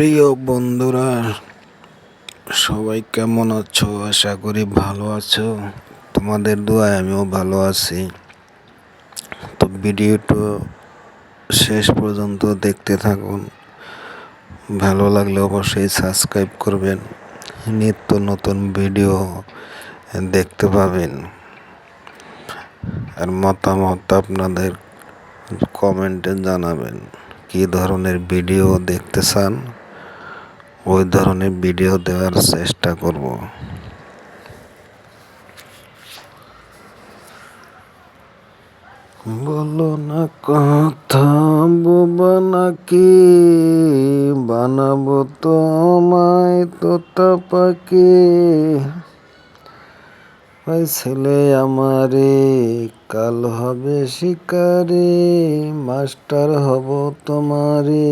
প্রিয় বন্ধুরা, সবাই কেমন আছো? আশা করি ভালো আছো। তোমাদের দোয়ায় আমিও ভালো আছি। তো ভিডিওটা শেষ পর্যন্ত দেখতে থাকুন। ভালো লাগলে অবশ্যই সাবস্ক্রাইব করবেন। নিত্য নতুন ভিডিও দেখতে পাবেন। আর মতামত আপনাদের কমেন্টে জানাবেন। কী ধরনের ভিডিও দেখতে চান, ওই ধরনের ভিডিও দেওয়ার চেষ্টা করব। বলো না কথা, বোবা নাকি বানাবো তোমায় তোতা পাখি। ওই ছেলে আমারে কাল হবে শিকারে, মাস্টার হব তোমারে।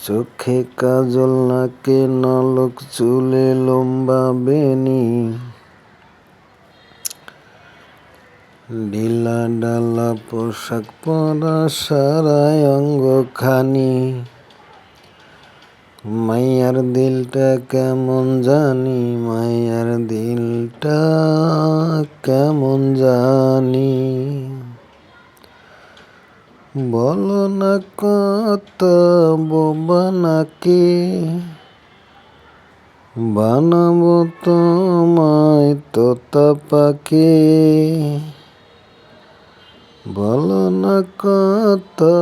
চোখে কাজল, নাকে নলক, চুলে লম্বা বেনি, ঢিলা ডালা পোশাক পরা সারায় অঙ্গ খানি। মাইয়ার দিলটা কেমন জানি, মাইয়ার দিলটা কেমন জানি। বলো না কথা, বোবা নাকি বানাবো তোমায় তোতা পাখি। বলো না কথা,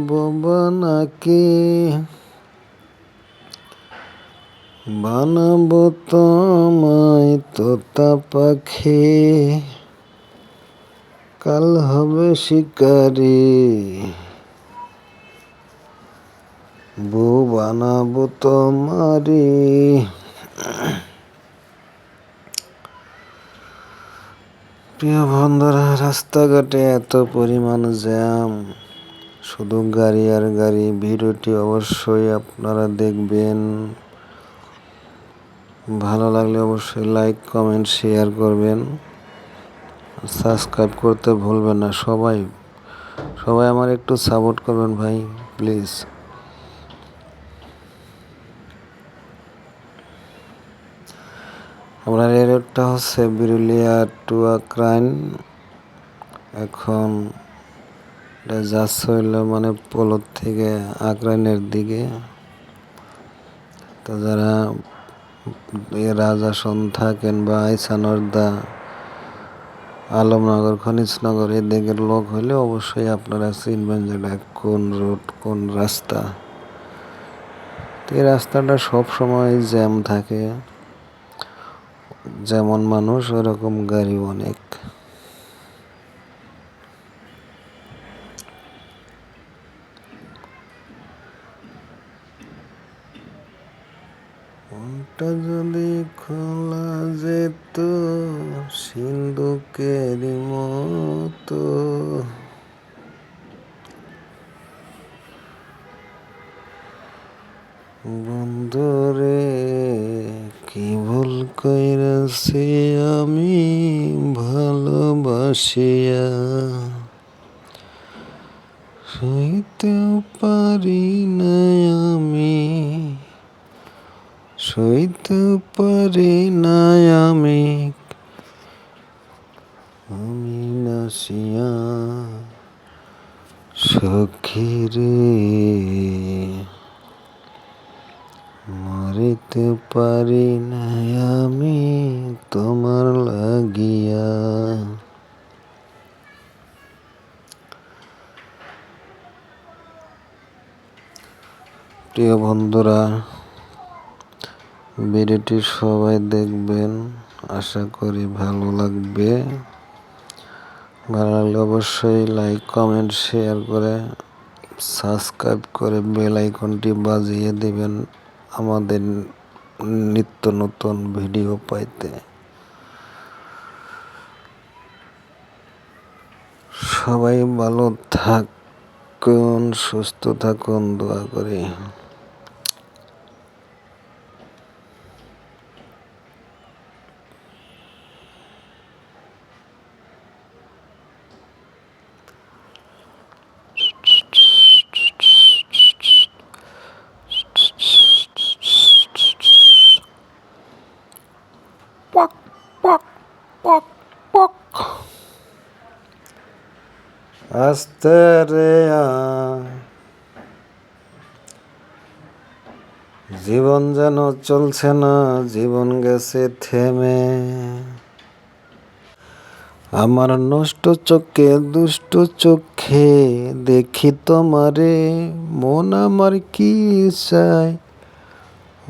বোবা নাকি বানাবো তোমায় তোতা পাখি। কাল হবে শিকারি, বউ বানাবো তোমারি। প্রিয় বন্ধুরা, রাস্তাঘাটে এত পরিমাণ জ্যাম, শুধু গাড়ি আর গাড়ি। ভিডিওটি অবশ্যই আপনারা দেখবেন। ভালো লাগলে অবশ্যই লাইক, কমেন্ট, শেয়ার করবেন। সাবস্ক্রাইব করতে ভুলবেন না। সবাই আমার একটু সাপোর্ট করবেন ভাই, প্লিজ। আপনার এই রোডটা হচ্ছে বিরুলিয়া টু আক্রাইন। এখন এটা যাচ্ছে হইলো মানে পোলোর থেকে আক্রাইনের দিকে। তো যারা রাজাসন থাকেন বা আইসানর্দা, আলমনগর, খনিজনগর এদিকের লোক হলে অবশ্যই আপনারা চিনবেন যে এটা কোন রোড, কোন রাস্তা। এই রাস্তাটা সব সময় জ্যাম থাকে, যেমন মানুষ ওরকম গাড়ি অনেক। মনটা যদি খোলা যেত সিন্ধুকের মতো, বন্ধুরে কি ভুল কইরাছি আমি ভালোবাসিয়া। সইতেও পারি না আমি, সইতে পারি না আমি, আমি নাসিয়া সখী রে। মরিতে পারি না আমি তোমার লাগিয়া। প্রিয় বন্ধুরা, ভিডিওটি সবাই দেখবেন, আশা করি ভালো লাগবে। ভালো লাগলে অবশ্যই লাইক, কমেন্ট, শেয়ার করে সাবস্ক্রাইব করে বেল আইকনটি বাজিয়ে দেবেন আমাদের নিত্য নতুন ভিডিও পাইতে। সবাই ভালো থাকুন, সুস্থ থাকুন, দোয়া করি। পক পক পক পক। আস্তে রে জীবন যেন চলছে না, জীবন গেছে থেমে। আমার নষ্ট চোখে দুষ্ট চোখে দেখি তোমারে, মন আমার কি চায়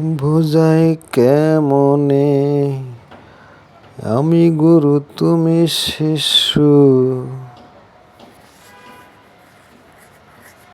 বুঝাই কেমনে। আমি গুরু তুমি শিষ্য।